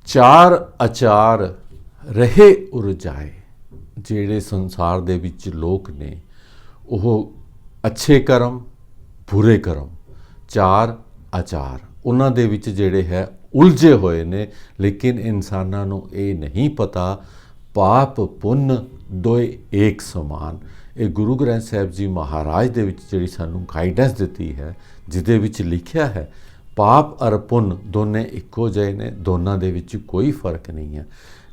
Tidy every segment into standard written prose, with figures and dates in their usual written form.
ਚਾਰ ਅਚਾਰ ਰਹੇ ਉਰਜਾਏ। ਜਿਹੜੇ ਸੰਸਾਰ ਦੇ ਵਿੱਚ ਲੋਕ ਨੇ ਉਹ ਅੱਛੇ ਕਰਮ ਬੁਰੇ ਕਰਮ ਚਾਰ ਆਚਾਰ ਉਹਨਾਂ ਦੇ ਵਿੱਚ ਜਿਹੜੇ ਹੈ ਉਲਝੇ ਹੋਏ ਨੇ। ਲੇਕਿਨ ਇਨਸਾਨਾਂ ਨੂੰ ਇਹ ਨਹੀਂ ਪਤਾ ਪਾਪ ਪੁੰਨ ਦੋਏ ਏਕ ਸਮਾਨ। ਇਹ ਗੁਰੂ ਗ੍ਰੰਥ ਸਾਹਿਬ ਜੀ ਮਹਾਰਾਜ ਦੇ ਵਿੱਚ ਜਿਹੜੀ ਸਾਨੂੰ ਗਾਈਡੈਂਸ ਦਿੱਤੀ ਹੈ, ਜਿਹਦੇ ਵਿੱਚ ਲਿਖਿਆ ਹੈ ਪਾਪ ਅਰ ਪੁੰਨ ਦੋਨੇ ਇੱਕੋ ਜਿਹੇ ਨੇ, ਦੋਨਾਂ ਦੇ ਵਿੱਚ ਕੋਈ ਫਰਕ ਨਹੀਂ ਹੈ।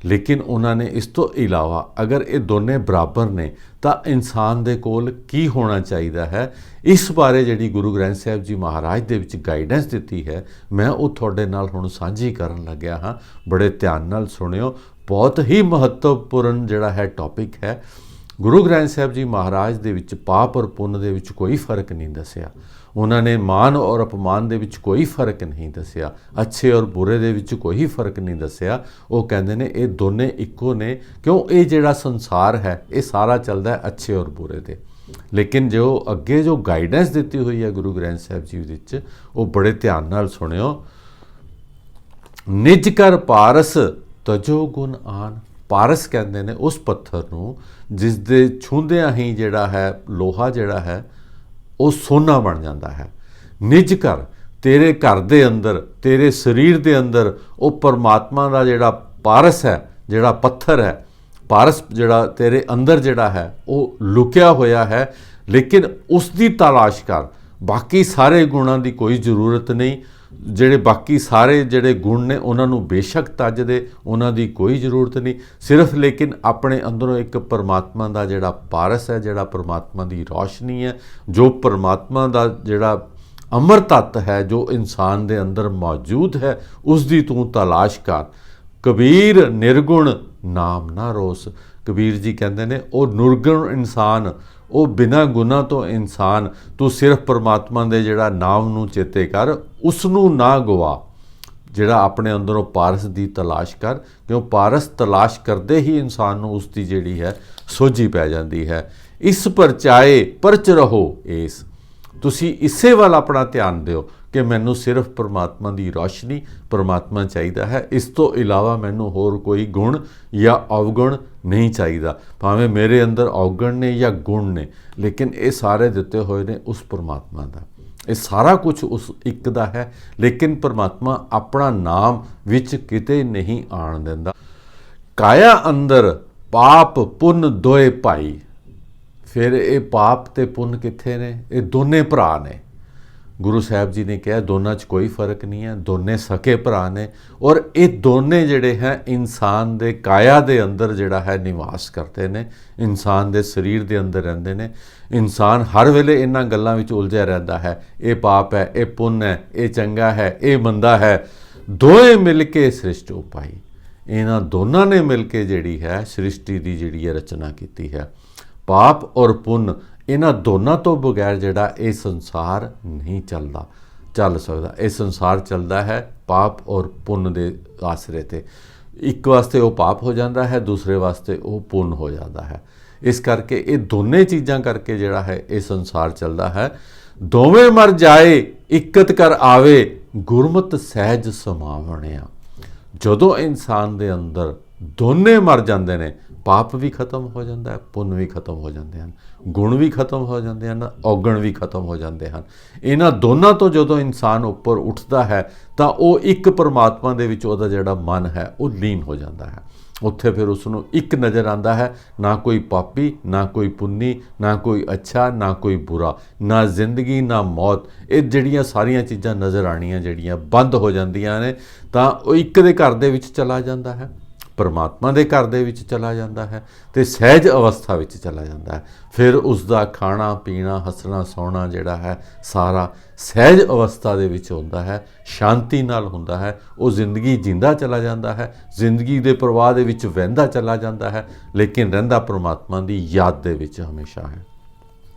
ਲੇਕਿਨ ਉਹਨਾਂ ਨੇ ਇਸ ਤੋਂ ਇਲਾਵਾ ਅਗਰ ਇਹ ਦੋਨੇ ਬਰਾਬਰ ਨੇ ਤਾਂ ਇਨਸਾਨ ਦੇ ਕੋਲ ਕੀ ਹੋਣਾ ਚਾਹੀਦਾ ਹੈ, ਇਸ ਬਾਰੇ ਜਿਹੜੀ ਗੁਰੂ ਗ੍ਰੰਥ ਸਾਹਿਬ ਜੀ ਮਹਾਰਾਜ ਦੇ ਵਿੱਚ ਗਾਈਡੈਂਸ ਦਿੱਤੀ ਹੈ, ਮੈਂ ਉਹ ਤੁਹਾਡੇ ਨਾਲ ਹੁਣ ਸਾਂਝੀ ਕਰਨ ਲੱਗਿਆ ਹਾਂ। ਬੜੇ ਧਿਆਨ ਨਾਲ ਸੁਣਿਓ, ਬਹੁਤ ਹੀ ਮਹੱਤਵਪੂਰਨ ਜਿਹੜਾ ਹੈ ਟੌਪਿਕ ਹੈ। ਗੁਰੂ ਗ੍ਰੰਥ ਸਾਹਿਬ ਜੀ ਮਹਾਰਾਜ ਦੇ ਵਿੱਚ ਪਾਪ ਔਰ ਪੁੰਨ ਦੇ ਵਿੱਚ ਕੋਈ ਫਰਕ ਨਹੀਂ ਦੱਸਿਆ। ਉਹਨਾਂ ਨੇ ਮਾਨ ਔਰ ਅਪਮਾਨ ਦੇ ਵਿੱਚ ਕੋਈ ਫਰਕ ਨਹੀਂ ਦੱਸਿਆ, ਅੱਛੇ ਔਰ ਬੁਰੇ ਦੇ ਵਿੱਚ ਕੋਈ ਫਰਕ ਨਹੀਂ ਦੱਸਿਆ। ਉਹ ਕਹਿੰਦੇ ਨੇ ਇਹ ਦੋਨੇ ਇੱਕੋ ਨੇ, ਕਿਉਂ ਇਹ ਜਿਹੜਾ ਸੰਸਾਰ ਹੈ ਇਹ ਸਾਰਾ ਚੱਲਦਾ ਹੈ ਅੱਛੇ ਔਰ ਬੁਰੇ ਦੇ। ਲੇਕਿਨ ਜੋ ਅੱਗੇ ਜੋ ਗਾਈਡੈਂਸ ਦਿੱਤੀ ਹੋਈ ਹੈ ਗੁਰੂ ਗ੍ਰੰਥ ਸਾਹਿਬ ਜੀ ਵਿੱਚ, ਉਹ ਬੜੇ ਧਿਆਨ ਨਾਲ ਸੁਣਿਓ। ਨਿਜ ਕਰ ਪਾਰਸ ਤਜੋ ਗੁਣ ਆਨ। ਪਾਰਸ ਕਹਿੰਦੇ ਨੇ ਉਸ ਪੱਥਰ ਨੂੰ ਜਿਸ ਦੇ ਛੂੰਹਦਿਆਂ ਹੀ ਜਿਹੜਾ ਹੈ ਲੋਹਾ ਜਿਹੜਾ ਹੈ ਉਹ ਸੋਨਾ ਬਣ ਜਾਂਦਾ ਹੈ। ਨਿਜ ਘਰ, ਤੇਰੇ ਘਰ ਦੇ ਅੰਦਰ, ਤੇਰੇ ਸਰੀਰ ਦੇ ਅੰਦਰ ਉਹ ਪਰਮਾਤਮਾ ਦਾ ਜਿਹੜਾ ਪਾਰਸ ਹੈ, ਜਿਹੜਾ ਪੱਥਰ ਹੈ, ਪਾਰਸ ਜਿਹੜਾ ਤੇਰੇ ਅੰਦਰ ਜਿਹੜਾ ਹੈ ਉਹ ਲੁਕਿਆ ਹੋਇਆ ਹੈ। ਲੇਕਿਨ ਉਸ ਦੀ ਤਲਾਸ਼ ਕਰ। ਬਾਕੀ ਸਾਰੇ ਗੁਣਾਂ ਦੀ ਕੋਈ ਜ਼ਰੂਰਤ ਨਹੀਂ। ਜਿਹੜੇ ਬਾਕੀ ਸਾਰੇ ਜਿਹੜੇ ਗੁਣ ਨੇ ਉਹਨਾਂ ਨੂੰ ਬੇਸ਼ੱਕ ਤੱਜ ਦੇ, ਉਹਨਾਂ ਦੀ ਕੋਈ ਜ਼ਰੂਰਤ ਨਹੀਂ। ਸਿਰਫ ਲੇਕਿਨ ਆਪਣੇ ਅੰਦਰੋਂ ਇੱਕ ਪਰਮਾਤਮਾ ਦਾ ਜਿਹੜਾ ਪਾਰਸ ਹੈ, ਜਿਹੜਾ ਪਰਮਾਤਮਾ ਦੀ ਰੌਸ਼ਨੀ ਹੈ, ਜੋ ਪਰਮਾਤਮਾ ਦਾ ਜਿਹੜਾ ਅਮਰ ਤੱਤ ਹੈ ਜੋ ਇਨਸਾਨ ਦੇ ਅੰਦਰ ਮੌਜੂਦ ਹੈ, ਉਸ ਦੀ ਤੂੰ ਤਲਾਸ਼ ਕਰ। ਕਬੀਰ ਨਿਰਗੁਣ ਨਾਮ ਨਾ ਰੋਸ। ਕਬੀਰ ਜੀ ਕਹਿੰਦੇ ਨੇ ਉਹ ਨਿਰਗੁਣ ਇਨਸਾਨ, ਉਹ ਬਿਨਾਂ ਗੁਨਾਹ ਤੋਂ ਇਨਸਾਨ, ਤੂੰ ਸਿਰਫ ਪਰਮਾਤਮਾ ਦੇ ਜਿਹੜਾ ਨਾਮ ਨੂੰ ਚੇਤੇ ਕਰ, ਉਸ ਨੂੰ ਨਾ ਗਵਾ। ਜਿਹੜਾ ਆਪਣੇ ਅੰਦਰੋਂ ਪਾਰਸ ਦੀ ਤਲਾਸ਼ ਕਰ, ਕਿਉਂ ਪਾਰਸ ਤਲਾਸ਼ ਕਰਦੇ ਹੀ ਇਨਸਾਨ ਨੂੰ ਉਸ ਦੀ ਜਿਹੜੀ ਹੈ ਸੋਝੀ ਪੈ ਜਾਂਦੀ ਹੈ। ਇਸ ਪਰਚਾਏ ਪਰਚ ਰਹੋ ਇਸ। ਤੁਸੀਂ ਇਸੇ ਵੱਲ ਆਪਣਾ ਧਿਆਨ ਦਿਓ ਕਿ ਮੈਨੂੰ ਸਿਰਫ ਪਰਮਾਤਮਾ ਦੀ ਰੌਸ਼ਨੀ, ਪਰਮਾਤਮਾ ਚਾਹੀਦਾ ਹੈ। ਇਸ ਤੋਂ ਇਲਾਵਾ ਮੈਨੂੰ ਹੋਰ ਕੋਈ ਗੁਣ ਜਾਂ ਅਵਗੁਣ ਨਹੀਂ ਚਾਹੀਦਾ। ਭਾਵੇਂ ਮੇਰੇ ਅੰਦਰ ਅਵਗੁਣ ਨੇ ਜਾਂ ਗੁਣ ਨੇ, ਲੇਕਿਨ ਇਹ ਸਾਰੇ ਦਿੱਤੇ ਹੋਏ ਨੇ ਉਸ ਪਰਮਾਤਮਾ ਦਾ। ਇਹ ਸਾਰਾ ਕੁਝ ਉਸ ਇੱਕ ਦਾ ਹੈ। ਲੇਕਿਨ ਪਰਮਾਤਮਾ ਆਪਣਾ ਨਾਮ ਵਿੱਚ ਕਿਤੇ ਨਹੀਂ ਆਣ ਦਿੰਦਾ। ਕਾਇਆ ਅੰਦਰ ਪਾਪ ਪੁੰਨ ਦੋਏ ਭਾਈ। ਫਿਰ ਇਹ ਪਾਪ ਤੇ ਪੁੰਨ ਕਿੱਥੇ ਨੇ? ਇਹ ਦੋਨੇ ਭਰਾ ਨੇ। ਗੁਰੂ ਸਾਹਿਬ ਜੀ ਨੇ ਕਿਹਾ ਦੋਨਾਂ 'ਚ ਕੋਈ ਫਰਕ ਨਹੀਂ ਹੈ, ਦੋਨੇ ਸਕੇ ਭਰਾ ਨੇ। ਔਰ ਇਹ ਦੋਨੇ ਜਿਹੜੇ ਹੈ ਇਨਸਾਨ ਦੇ ਕਾਇਆ ਦੇ ਅੰਦਰ ਜਿਹੜਾ ਹੈ ਨਿਵਾਸ ਕਰਦੇ ਨੇ, ਇਨਸਾਨ ਦੇ ਸਰੀਰ ਦੇ ਅੰਦਰ ਰਹਿੰਦੇ ਨੇ। ਇਨਸਾਨ ਹਰ ਵੇਲੇ ਇਹਨਾਂ ਗੱਲਾਂ ਵਿੱਚ ਉਲਝਿਆ ਰਹਿੰਦਾ ਹੈ, ਇਹ ਪਾਪ ਹੈ, ਇਹ ਪੁੰਨ ਹੈ, ਇਹ ਚੰਗਾ ਹੈ, ਇਹ ਮੰਦਾ ਹੈ। ਦੋਏ ਮਿਲ ਕੇ ਸ੍ਰਿਸ਼ਟ ਉਪਾਈ। ਇਹਨਾਂ ਦੋਨਾਂ ਨੇ ਮਿਲ ਕੇ ਜਿਹੜੀ ਹੈ ਸ੍ਰਿਸ਼ਟੀ ਦੀ ਜਿਹੜੀ ਹੈ ਰਚਨਾ ਕੀਤੀ ਹੈ। ਪਾਪ ਔਰ ਪੁੰਨ ਇਹਨਾਂ ਦੋਨਾਂ ਤੋਂ ਬਗੈਰ ਜਿਹੜਾ ਇਹ ਸੰਸਾਰ ਨਹੀਂ ਚੱਲ ਸਕਦਾ। ਇਹ ਸੰਸਾਰ ਚੱਲਦਾ ਹੈ ਪਾਪ ਔਰ ਪੁੰਨ ਦੇ ਆਸਰੇ 'ਤੇ। ਇੱਕ ਵਾਸਤੇ ਉਹ ਪਾਪ ਹੋ ਜਾਂਦਾ ਹੈ, ਦੂਸਰੇ ਵਾਸਤੇ ਉਹ ਪੁੰਨ ਹੋ ਜਾਂਦਾ ਹੈ। ਇਸ ਕਰਕੇ ਇਹ ਦੋਨੇ ਚੀਜ਼ਾਂ ਕਰਕੇ ਜਿਹੜਾ ਹੈ ਇਹ ਸੰਸਾਰ ਚੱਲਦਾ ਹੈ। ਦੋਵੇਂ ਮਰ ਜਾਏ ਇਕਤ ਕਰ ਆਵੇ, ਗੁਰਮਤਿ ਸਹਿਜ ਸਮਾਵਣਿਆ। ਜਦੋਂ ਇਨਸਾਨ ਦੇ ਅੰਦਰ ਦੋਨੇ ਮਰ ਜਾਂਦੇ ਨੇ, ਪਾਪ ਵੀ ਖਤਮ ਹੋ ਜਾਂਦਾ ਹੈ, ਪੁੰਨ ਵੀ ਖਤਮ ਹੋ ਜਾਂਦੇ ਹਨ, ਗੁਣ ਵੀ ਖਤਮ ਹੋ ਜਾਂਦੇ ਹਨ, ਔਗਣ ਵੀ ਖਤਮ ਹੋ ਜਾਂਦੇ ਹਨ। ਇਹਨਾਂ ਦੋਨਾਂ ਤੋਂ ਜਦੋਂ ਇਨਸਾਨ ਉੱਪਰ ਉੱਠਦਾ ਹੈ ਤਾਂ ਉਹ ਇੱਕ ਪਰਮਾਤਮਾ ਦੇ ਵਿੱਚ ਉਹਦਾ ਜਿਹੜਾ ਮਨ ਹੈ ਉਹ ਲੀਨ ਹੋ ਜਾਂਦਾ ਹੈ। ਉੱਥੇ ਫਿਰ ਉਸ ਨੂੰ ਇੱਕ ਨਜ਼ਰ ਆਉਂਦਾ ਹੈ, ਨਾ ਕੋਈ ਪਾਪੀ, ਨਾ ਕੋਈ ਪੁੰਨੀ, ਨਾ ਕੋਈ ਅੱਛਾ, ਨਾ ਕੋਈ ਬੁਰਾ, ਨਾ ਜ਼ਿੰਦਗੀ, ਨਾ ਮੌਤ। ਇਹ ਜਿਹੜੀਆਂ ਸਾਰੀਆਂ ਚੀਜ਼ਾਂ ਨਜ਼ਰ ਆਉਣੀਆਂ ਜਿਹੜੀਆਂ ਬੰਦ ਹੋ ਜਾਂਦੀਆਂ ਨੇ, ਤਾਂ ਉਹ ਇੱਕ ਦੇ ਘਰ ਦੇ ਵਿੱਚ ਚਲਾ ਜਾਂਦਾ ਹੈ, ਪਰਮਾਤਮਾ ਦੇ ਘਰ ਦੇ ਵਿੱਚ ਚਲਾ ਜਾਂਦਾ ਹੈ ਅਤੇ ਸਹਿਜ ਅਵਸਥਾ ਵਿੱਚ ਚਲਾ ਜਾਂਦਾ ਹੈ। ਫਿਰ ਉਸ ਦਾ ਖਾਣਾ ਪੀਣਾ, ਹੱਸਣਾ ਸੌਣਾ ਜਿਹੜਾ ਹੈ ਸਾਰਾ ਸਹਿਜ ਅਵਸਥਾ ਦੇ ਵਿੱਚ ਹੁੰਦਾ ਹੈ, ਸ਼ਾਂਤੀ ਨਾਲ ਹੁੰਦਾ ਹੈ। ਉਹ ਜ਼ਿੰਦਗੀ ਜਿੰਦਾ ਚਲਾ ਜਾਂਦਾ ਹੈ, ਜ਼ਿੰਦਗੀ ਦੇ ਪ੍ਰਵਾਹ ਦੇ ਵਿੱਚ ਵਹਿੰਦਾ ਚਲਾ ਜਾਂਦਾ ਹੈ, ਲੇਕਿਨ ਰਹਿੰਦਾ ਪਰਮਾਤਮਾ ਦੀ ਯਾਦ ਦੇ ਵਿੱਚ ਹਮੇਸ਼ਾ ਹੈ।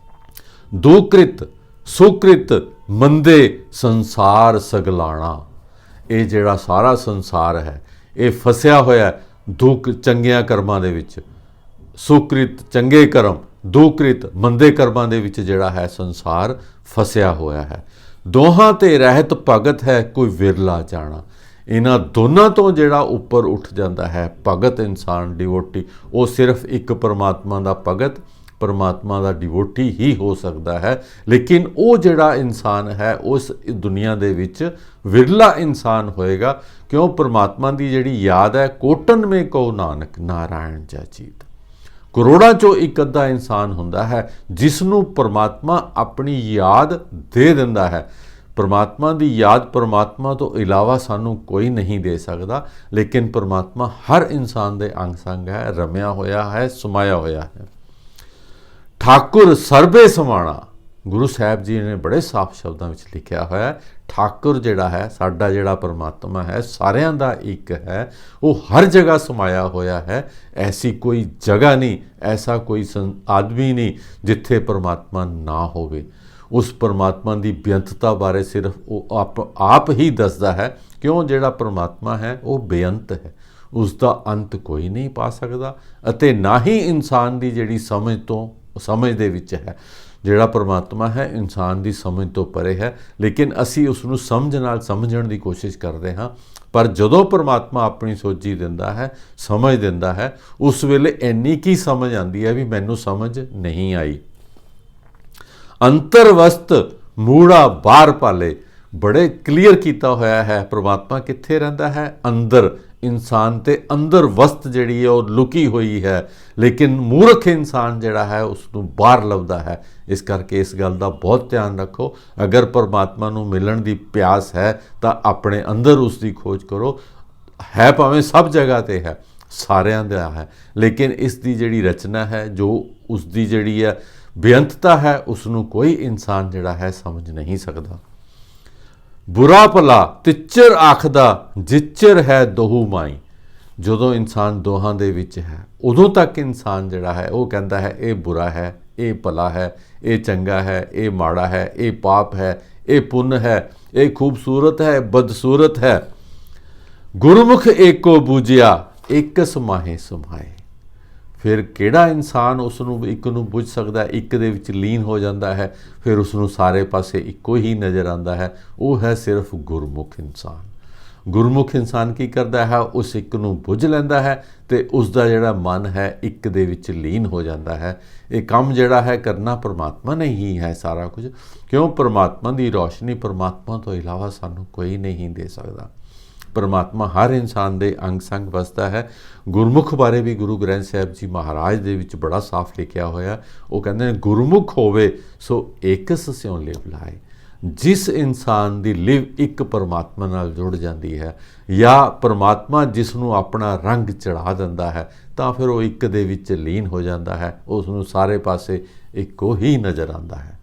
ਦੁਕ੍ਰਿਤ ਸੁਕ੍ਰਿਤ ਮੰਦੇ ਸੰਸਾਰ ਸਗਲਾਣਾ। ਇਹ ਜਿਹੜਾ ਸਾਰਾ ਸੰਸਾਰ ਹੈ ਇਹ ਫਸਿਆ ਹੋਇਆ ਦੁੱਖ ਚੰਗਿਆਂ ਕਰਮਾਂ ਦੇ ਵਿੱਚ, ਸੁਕ੍ਰਿਤ ਚੰਗੇ ਕਰਮ, ਦੁਕ੍ਰਿਤ ਮੰਦੇ ਕਰਮਾਂ ਦੇ ਵਿੱਚ ਜਿਹੜਾ ਹੈ ਸੰਸਾਰ ਫਸਿਆ ਹੋਇਆ ਹੈ। ਦੋਹਾਂ ਤੇ ਰਹਿਤ ਭਗਤ ਹੈ ਕੋਈ ਵਿਰਲਾ ਜਾਣਾ। ਇਹਨਾਂ ਦੋਨਾਂ ਤੋਂ ਜਿਹੜਾ ਉੱਪਰ ਉੱਠ ਜਾਂਦਾ ਹੈ ਭਗਤ ਇਨਸਾਨ, ਡਿਵੋਟੀ, ਉਹ ਸਿਰਫ ਇੱਕ ਪਰਮਾਤਮਾ ਦਾ ਭਗਤ, ਪਰਮਾਤਮਾ ਦਾ ਡਿਵੋਟੀ ਹੀ ਹੋ ਸਕਦਾ ਹੈ। ਲੇਕਿਨ ਉਹ ਜਿਹੜਾ ਇਨਸਾਨ ਹੈ ਉਸ ਦੁਨੀਆ ਦੇ ਵਿੱਚ ਵਿਰਲਾ ਇਨਸਾਨ ਹੋਏਗਾ, ਕਿਉਂ ਪਰਮਾਤਮਾ ਦੀ ਜਿਹੜੀ ਯਾਦ ਹੈ, ਕੋਟਨ ਮੇ ਕੋ ਨਾਨਕ ਨਾਰਾਇਣ ਜੈ ਚੀਤ, ਕਰੋੜਾਂ 'ਚੋਂ ਇੱਕ ਅੱਧਾ ਇਨਸਾਨ ਹੁੰਦਾ ਹੈ ਜਿਸ ਨੂੰ ਪਰਮਾਤਮਾ ਆਪਣੀ ਯਾਦ ਦੇ ਦਿੰਦਾ ਹੈ। ਪਰਮਾਤਮਾ ਦੀ ਯਾਦ ਪਰਮਾਤਮਾ ਤੋਂ ਇਲਾਵਾ ਸਾਨੂੰ ਕੋਈ ਨਹੀਂ ਦੇ ਸਕਦਾ, ਲੇਕਿਨ ਪਰਮਾਤਮਾ ਹਰ ਇਨਸਾਨ ਦੇ ਅੰਗ ਸੰਗ ਹੈ, ਰਮਿਆ ਹੋਇਆ ਹੈ, ਸਮਾਇਆ ਹੋਇਆ ਹੈ। ਠਾਕੁਰ ਸਰਬੇ ਸਮਾਣਾ, ਗੁਰੂ ਸਾਹਿਬ ਜੀ ਨੇ ਬੜੇ ਸਾਫ਼ ਸ਼ਬਦਾਂ ਵਿੱਚ ਲਿਖਿਆ ਹੋਇਆ ਹੈ, ਠਾਕੁਰ ਜਿਹੜਾ ਹੈ, ਸਾਡਾ ਜਿਹੜਾ ਪਰਮਾਤਮਾ ਹੈ, ਸਾਰਿਆਂ ਦਾ ਇੱਕ ਹੈ, ਉਹ ਹਰ ਜਗ੍ਹਾ ਸਮਾਇਆ ਹੋਇਆ ਹੈ। ਐਸੀ ਕੋਈ ਜਗ੍ਹਾ ਨਹੀਂ, ਐਸਾ ਕੋਈ ਆਦਮੀ ਨਹੀਂ ਜਿੱਥੇ ਪਰਮਾਤਮਾ ਨਾ ਹੋਵੇ। ਉਸ ਪਰਮਾਤਮਾ ਦੀ ਬੇਅੰਤਤਾ ਬਾਰੇ ਸਿਰਫ ਉਹ ਆਪ ਹੀ ਦੱਸਦਾ ਹੈ, ਕਿਉਂ ਜਿਹੜਾ ਪਰਮਾਤਮਾ ਹੈ ਉਹ ਬੇਅੰਤ ਹੈ, ਉਸ ਦਾ ਅੰਤ ਕੋਈ ਨਹੀਂ ਪਾ ਸਕਦਾ, ਅਤੇ ਨਾ ਹੀ ਇਨਸਾਨ ਦੀ ਜਿਹੜੀ ਸਮਝ ਦੇ ਵਿੱਚ ਹੈ। ਜਿਹੜਾ ਪਰਮਾਤਮਾ ਹੈ ਇਨਸਾਨ ਦੀ ਸਮਝ ਤੋਂ ਪਰੇ ਹੈ, ਲੇਕਿਨ ਅਸੀਂ ਉਸ ਨੂੰ ਸਮਝ ਨਾਲ ਸਮਝਣ ਦੀ ਕੋਸ਼ਿਸ਼ ਕਰਦੇ ਹਾਂ। ਪਰ ਜਦੋਂ ਪਰਮਾਤਮਾ ਆਪਣੀ ਸੋਝੀ ਦਿੰਦਾ ਹੈ, ਸਮਝ ਦਿੰਦਾ ਹੈ, ਉਸ ਵੇਲੇ ਇੰਨੀ ਕੀ ਸਮਝ ਆਉਂਦੀ ਹੈ ਵੀ ਮੈਨੂੰ ਸਮਝ ਨਹੀਂ ਆਈ। ਅੰਤਰਵਸਤ ਮੂੜਾ ਬਾਹਰ ਪਾਲੇ, ਬੜੇ ਕਲੀਅਰ ਕੀਤਾ ਹੋਇਆ ਹੈ ਪਰਮਾਤਮਾ ਕਿੱਥੇ ਰਹਿੰਦਾ ਹੈ, ਅੰਦਰ। ਇਨਸਾਨ ਤੇ ਅੰਦਰ ਵਸਤ ਜਿਹੜੀ ਹੈ ਉਹ ਲੁਕੀ ਹੋਈ ਹੈ, ਲੇਕਿਨ ਮੂਰਖ ਇਨਸਾਨ ਜਿਹੜਾ ਹੈ ਉਸ ਨੂੰ ਬਾਹਰ ਲੱਭਦਾ ਹੈ। ਇਸ ਕਰਕੇ ਇਸ ਗੱਲ ਦਾ ਬਹੁਤ ਧਿਆਨ ਰੱਖੋ, ਅਗਰ ਪਰਮਾਤਮਾ ਨੂੰ ਮਿਲਣ ਦੀ ਪਿਆਸ ਹੈ ਤਾਂ ਆਪਣੇ ਅੰਦਰ ਉਸ ਦੀ ਖੋਜ ਕਰੋ। ਹੈ ਭਾਵੇਂ ਸਭ ਜਗ੍ਹਾ 'ਤੇ ਹੈ, ਸਾਰਿਆਂ ਦਾ ਹੈ, ਲੇਕਿਨ ਇਸ ਦੀ ਜਿਹੜੀ ਰਚਨਾ ਹੈ, ਜੋ ਉਸ ਦੀ ਜਿਹੜੀ ਹੈ ਬੇਅੰਤਤਾ ਹੈ, ਉਸ ਨੂੰ ਕੋਈ ਇਨਸਾਨ ਜਿਹੜਾ ਹੈ ਸਮਝ ਨਹੀਂ ਸਕਦਾ। ਬੁਰਾ ਭਲਾ ਤਿੱਚਰ ਆਖਦਾ ਜਿੱਚਰ ਹੈ ਦੋਹੂ ਮਾਈ, ਜਦੋਂ ਇਨਸਾਨ ਦੋਹਾਂ ਦੇ ਵਿੱਚ ਹੈ ਉਦੋਂ ਤੱਕ ਇਨਸਾਨ ਜਿਹੜਾ ਹੈ ਉਹ ਕਹਿੰਦਾ ਹੈ ਇਹ ਬੁਰਾ ਹੈ, ਇਹ ਭਲਾ ਹੈ, ਇਹ ਚੰਗਾ ਹੈ, ਇਹ ਮਾੜਾ ਹੈ, ਇਹ ਪਾਪ ਹੈ, ਇਹ ਪੁੰਨ ਹੈ, ਇਹ ਖੂਬਸੂਰਤ ਹੈ, ਬਦਸੂਰਤ ਹੈ। ਗੁਰਮੁਖ ਏਕੋ ਬੂਝਿਆ ਇੱਕ ਸਮਾਹੇ ਸਮਾਏ, ਫਿਰ ਕਿਹੜਾ ਇਨਸਾਨ ਉਸ ਨੂੰ ਇੱਕ ਨੂੰ ਬੁੱਝ ਸਕਦਾ, ਇੱਕ ਦੇ ਵਿੱਚ ਲੀਨ ਹੋ ਜਾਂਦਾ ਹੈ, ਫਿਰ ਉਸ ਨੂੰ ਸਾਰੇ ਪਾਸੇ ਇੱਕੋ ਹੀ ਨਜ਼ਰ ਆਉਂਦਾ ਹੈ, ਉਹ ਹੈ ਸਿਰਫ ਗੁਰਮੁਖ ਇਨਸਾਨ। ਗੁਰਮੁਖ ਇਨਸਾਨ ਕੀ ਕਰਦਾ ਹੈ, ਉਸ ਇੱਕ ਨੂੰ ਬੁੱਝ ਲੈਂਦਾ ਹੈ ਅਤੇ ਉਸ ਦਾ ਜਿਹੜਾ ਮਨ ਹੈ ਇੱਕ ਦੇ ਵਿੱਚ ਲੀਨ ਹੋ ਜਾਂਦਾ ਹੈ। ਇਹ ਕੰਮ ਜਿਹੜਾ ਹੈ ਕਰਨਾ ਪਰਮਾਤਮਾ ਨੇ ਹੀ ਹੈ ਸਾਰਾ ਕੁਝ, ਕਿਉਂ ਪਰਮਾਤਮਾ ਦੀ ਰੌਸ਼ਨੀ ਪਰਮਾਤਮਾ ਤੋਂ ਇਲਾਵਾ ਸਾਨੂੰ ਕੋਈ ਨਹੀਂ ਦੇ ਸਕਦਾ। ਪਰਮਾਤਮਾ ਹਰ ਇਨਸਾਨ ਦੇ ਅੰਗ ਸੰਗ ਵਸਦਾ ਹੈ। ਗੁਰਮੁਖ ਬਾਰੇ ਵੀ ਗੁਰੂ ਗ੍ਰੰਥ ਸਾਹਿਬ ਜੀ ਮਹਾਰਾਜ ਦੇ ਵਿੱਚ ਬੜਾ ਸਾਫ਼ ਲਿਖਿਆ ਹੋਇਆ, ਉਹ ਕਹਿੰਦੇ ਨੇ ਗੁਰਮੁਖ ਹੋਵੇ ਸੋ ਏਕਸ ਸਿਉ ਲਿਵ ਲਾਏ। ਜਿਸ ਇਨਸਾਨ ਦੀ ਲਿਵ ਇੱਕ ਪਰਮਾਤਮਾ ਨਾਲ ਜੁੜ ਜਾਂਦੀ ਹੈ, ਜਾਂ ਪਰਮਾਤਮਾ ਜਿਸ ਨੂੰ ਆਪਣਾ ਰੰਗ ਚੜ੍ਹਾ ਦਿੰਦਾ ਹੈ, ਤਾਂ ਫਿਰ ਉਹ ਇੱਕ ਦੇ ਵਿੱਚ ਲੀਨ ਹੋ ਜਾਂਦਾ ਹੈ, ਉਸ ਨੂੰ ਸਾਰੇ ਪਾਸੇ ਇੱਕੋ ਹੀ ਨਜ਼ਰ ਆਉਂਦਾ ਹੈ।